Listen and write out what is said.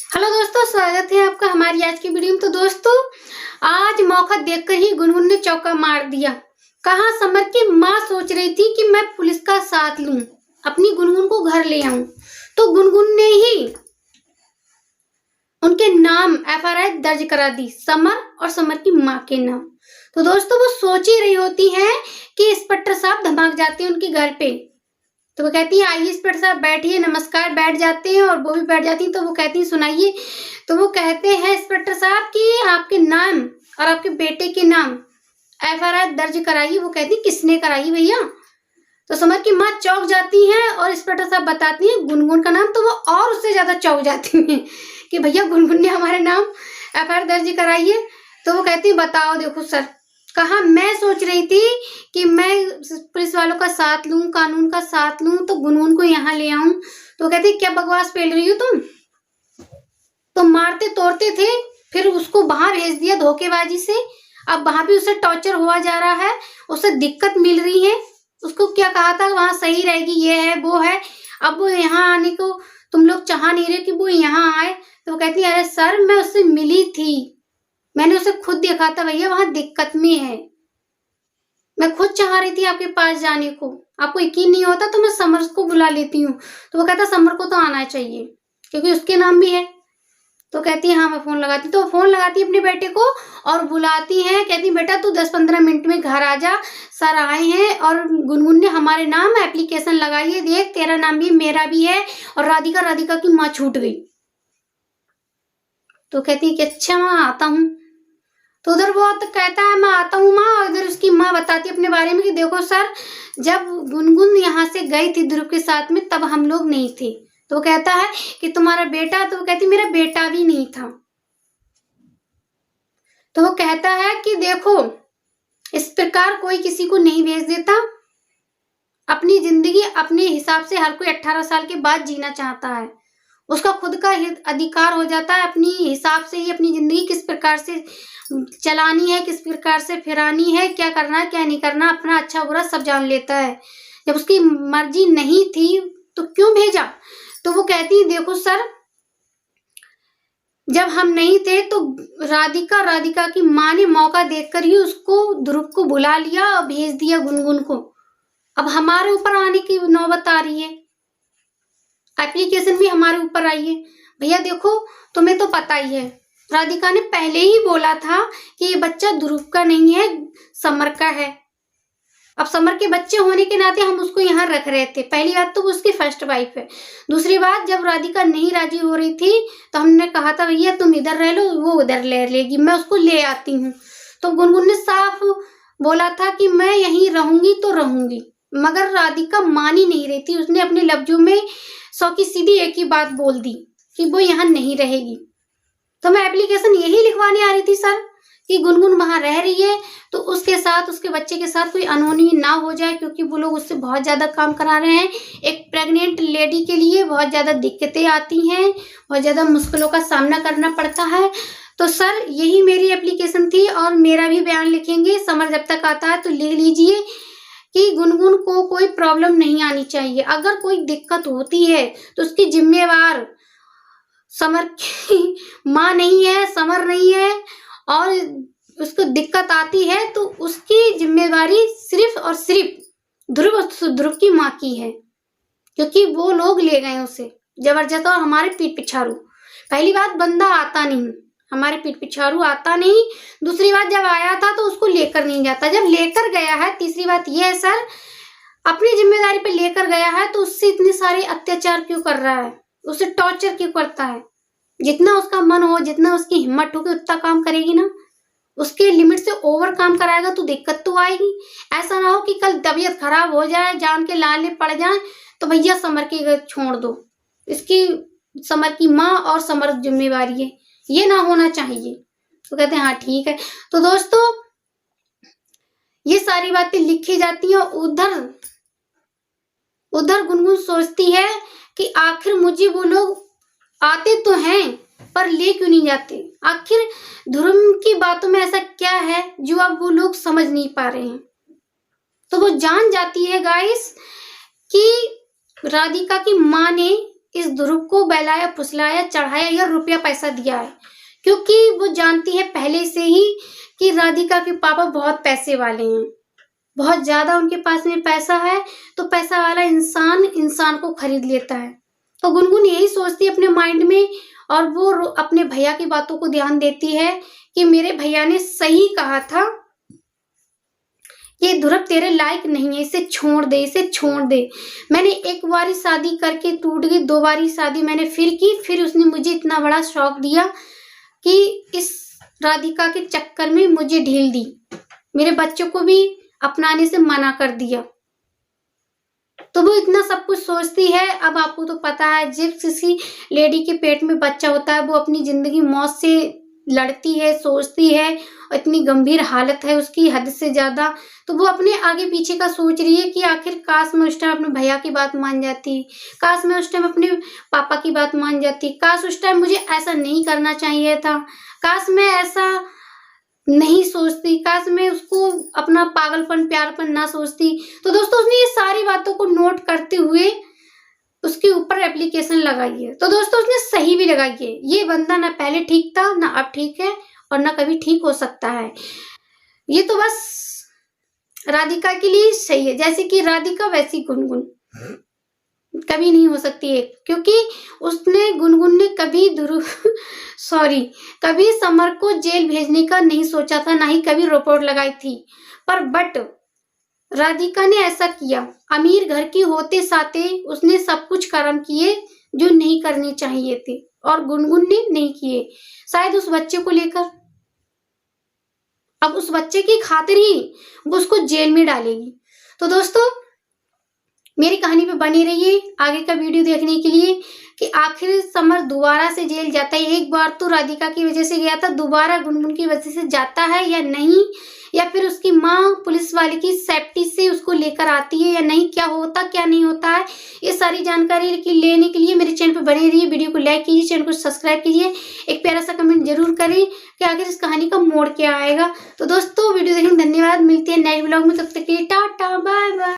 Hello दोस्तों, स्वागत है आपका हमारी आज की वीडियो में। तो दोस्तों, आज मौका देखकर ही गुनगुन ने चौका मार दिया। कहाँ समर की माँ सोच रही थी कि मैं पुलिस का साथ लूं, अपनी गुनगुन को घर ले आऊं, तो गुनगुन ने ही उनके नाम एफआईआर दर्ज करा दी, समर और समर की माँ के नाम। तो दोस्तों, वो सोच ही रही होती है कि इंस्पेक्टर साहब धमाक जाते हैं उनके घर पे। तो वो कहती है आइए इंस्पेक्टर साहब बैठिए, नमस्कार। बैठ जाते हैं और वो भी बैठ जाती है। तो वो कहती है सुनाइए। तो वो कहते हैं इंस्पेक्टर साहब कि आपके नाम और आपके बेटे के नाम एफआईआर दर्ज कराइए। वो कहती है किसने कराई भैया? तो समर की माँ चौंक जाती है और इंस्पेक्टर साहब बताती हैं गुनगुन का नाम। तो वो और उससे ज्यादा चौंक जाती हैं कि भैया गुनगुन ने हमारे नाम एफआईआर दर्ज कराई है। तो वो कहती है बताओ देखो सर, कहा मैं सोच रही थी कि मैं पुलिस वालों का साथ लूं, कानून का साथ लूं, तो गुनगुन को यहाँ ले आऊं। तो कहती क्या बकवास फैल रही हो तुम? तो मारते तोड़ते थे, फिर उसको वहां भेज दिया धोखेबाजी से। अब वहां भी उसे टॉर्चर हुआ जा रहा है, उसे दिक्कत मिल रही है। उसको क्या कहा था वहां सही रहेगी, ये है वो है। अब वो यहाँ आने को तुम लोग चाह नहीं रहे कि वो यहाँ आए। तो वो कहती है अरे सर मैं उससे मिली थी, मैंने उसे खुद देखा था भैया, वहां दिक्कत में है। मैं खुद चाह रही थी आपके पास जाने को, आपको यकीन नहीं होता तो मैं समर को बुला लेती हूँ। तो वो कहता समर को तो आना चाहिए क्योंकि उसके नाम भी है। तो कहती है हाँ मैं फोन लगाती। तो फोन लगाती है अपने बेटे को और बुलाती है। कहती बेटा तू 10-15 मिनट में घर आ जा, सर आए हैं और गुनगुन ने हमारे नाम एप्लीकेशन लगाई है, देख तेरा नाम भी मेरा भी है और राधिका की माँ छूट गई। तो कहती है कि अच्छा माँ आता हूँ। तो उधर वो तो कहता है मैं आता हूँ माँ, और इधर उसकी माँ बताती है अपने बारे में कि देखो सर जब गुनगुन यहाँ से गई थी ध्रुव के साथ में तब हम लोग नहीं थे। तो वो कहता है कि तुम्हारा बेटा? तो वो कहती मेरा बेटा भी नहीं था। तो वो कहता है कि देखो इस प्रकार कोई किसी को नहीं भेज देता, अपनी जिंदगी अपने हिसाब से हर कोई 18 साल के बाद जीना चाहता है, उसका खुद का अधिकार हो जाता है अपनी हिसाब से ही अपनी जिंदगी किस प्रकार से चलानी है, किस प्रकार से फिरानी है, क्या करना है क्या नहीं करना, अपना अच्छा बुरा सब जान लेता है। जब उसकी मर्जी नहीं थी तो क्यों भेजा? तो वो कहती देखो सर जब हम नहीं थे तो राधिका की माँ ने मौका देखकर ही उसको ध्रुव को बुला लिया और भेज दिया गुनगुन को। अब हमारे ऊपर आने की नौबत आ रही है, एप्लीकेशन भी हमारे ऊपर आई है। भैया देखो तुम्हें तो पता ही है, राधिका ने पहले ही बोला था कि ये बच्चा ध्रुव का नहीं है, समर का है। अब समर के बच्चे होने के नाते हम उसको यहाँ रख रहे थे। पहली बात तो वो उसकी फर्स्ट वाइफ है। दूसरी बात जब राधिका नहीं राजी हो रही थी तो हमने कहा था भैया तुम इधर रह लो, वो उधर ले लेगी, मैं उसको ले आती हूँ। तो गुनगुन ने साफ बोला था कि मैं यहीं रहूंगी तो रहूंगी, मगर राधिका मान ही नहीं रही थी। उसने अपने लफ्जों में 100 की सीधी एक ही बात बोल दी कि वो यहाँ नहीं रहेगी। तो मैं एप्लीकेशन यही लिखवाने आ रही थी सर कि गुनगुन वहां रह रही है तो उसके साथ उसके बच्चे के साथ कोई अनहोनी ना हो जाए, क्योंकि वो लोग उससे बहुत ज्यादा काम करा रहे हैं। एक प्रेग्नेंट लेडी के लिए बहुत ज्यादा दिक्कतें आती हैं, बहुत ज्यादा मुश्किलों का सामना करना पड़ता है। तो सर यही मेरी एप्लीकेशन थी और मेरा भी बयान लिखेंगे, समर जब तक आता है तो लिख लीजिए कि गुनगुन को कोई प्रॉब्लम नहीं आनी चाहिए। अगर कोई दिक्कत होती है तो उसकी जिम्मेवार समर की माँ नहीं है, समर नहीं है, और उसको दिक्कत आती है तो उसकी जिम्मेवारी सिर्फ और सिर्फ ध्रुव की माँ की है, क्योंकि वो लोग ले गए उसे जबरदस्त और हमारे पीठ पिछाड़ू। पहली बात बंदा आता नहीं, हमारे पीठ पिछाड़ू आता नहीं। दूसरी बात जब आया था तो उसको लेकर नहीं जाता, जब लेकर गया है। तीसरी बात यह है सर अपनी जिम्मेदारी पे लेकर गया है तो उससे इतने सारे अत्याचार क्यों कर रहा है, उसे टॉर्चर क्यों करता है? जितना उसका मन हो, जितना उसकी हिम्मत होगी उतना काम करेगी ना, उसके लिमिट से ओवर काम कराएगा तो दिक्कत तो आएगी। ऐसा ना हो कि कल तबीयत खराब हो जाए, जान के लाले पड़ जाए तो भैया समर के घर छोड़ दो, इसकी समर की माँ और समर जिम्मेवारी है, ये ना होना चाहिए। तो कहते हैं हाँ ठीक है। तो दोस्तों ये सारी बातें लिखी जाती हैं। उधर गुनगुन सोचती है कि आखिर मुझे वो लोग आते तो हैं पर ले क्यों नहीं जाते, आखिर ध्रुव की बातों में ऐसा क्या है जो अब वो लोग समझ नहीं पा रहे हैं। तो वो जान जाती है गाइस कि राधिका की माँ ने इस ध्रुव को बहलाया, फुसलाया, चढ़ाया या रुपया पैसा दिया है, क्योंकि वो जानती है पहले से ही कि राधिका के पापा बहुत पैसे वाले हैं, बहुत ज्यादा उनके पास में पैसा है, तो पैसा वाला इंसान इंसान को खरीद लेता है। तो गुनगुन यही सोचती है अपने माइंड में, और वो अपने भैया की बातों को ध्यान देती है कि मेरे भैया ने सही कहा था, ये ध्रुव तेरे लायक नहीं है, इसे छोड़ दे, इसे छोड़ दे। मैंने एक बारी शादी करके टूट गई, 2 बारी शादी मैंने फिर की, फिर उसने मुझे इतना बड़ा शौक दिया कि इस राधिका के चक्कर में मुझे ढील दी, मेरे बच्चों को भी अपनाने से मना कर दिया। तो वो इतना सब कुछ सोचती है। अब आपको तो पता है, जब किसी लेडी के पेट में बच्चा होता है, वो अपनी जिंदगी मौत से लड़ती है, सोचती है, इतनी गंभीर हालत है उसकी हद से ज्यादा। तो वो अपने आगे पीछे का सोच रही है कि आखिर काश मैं उस टाइम अपने भैया की बात मान जाती, काश मैं उस टाइम अपने पापा की बात मान जाती, काश उस टाइम मुझे ऐसा नहीं करना चाहिए था, काश मैं ऐसा नहीं सोचती, काश मैं उसको अपना पागलपन प्यारपन ना सोचती। तो दोस्तों उसने ये सारी बातों को नोट करते हुए उसके ऊपर एप्लीकेशन लगाई है। तो दोस्तों उसने सही भी लगाई है, ये बंदा ना पहले ठीक था, ना अब ठीक है, और ना कभी ठीक हो सकता है। ये तो बस राधिका के लिए सही है, जैसे कि राधिका वैसी गुनगुन कभी नहीं हो सकती है, क्योंकि उसने गुनगुन ने कभी कभी समर को जेल भेजने का नहीं सोचा था, ना ही कभी रिपोर्ट लगाई थी, पर बट राधिका ने ऐसा किया। अमीर घर की होते साथे उसने सब कुछ कर्म किए जो नहीं करने चाहिए थे, और गुनगुन ने नहीं किए, शायद उस बच्चे को लेकर। अब उस बच्चे की खातिर ही वो उसको जेल में डालेगी। तो दोस्तों मेरी कहानी पे बने रहिए आगे का वीडियो देखने के लिए कि आखिर समर दोबारा से जेल जाता है। एक बार तो राधिका की वजह से गया था, दोबारा गुनगुन की वजह से जाता है या नहीं, या फिर उसकी माँ पुलिस वाले की सेफ्टी से उसको लेकर आती है या नहीं, क्या होता क्या नहीं होता है, ये सारी जानकारी लेने के लिए मेरे चैनल पर बने रहिए। वीडियो को लाइक कीजिए, चैनल को सब्सक्राइब कीजिए, एक प्यारा सा कमेंट जरूर करें कि आखिर इस कहानी का मोड़ क्या आएगा। तो दोस्तों वीडियो देखने धन्यवाद, मिलते हैं नेक्स्ट ब्लॉग में, तब तक के लिए टाटा बाय बाय।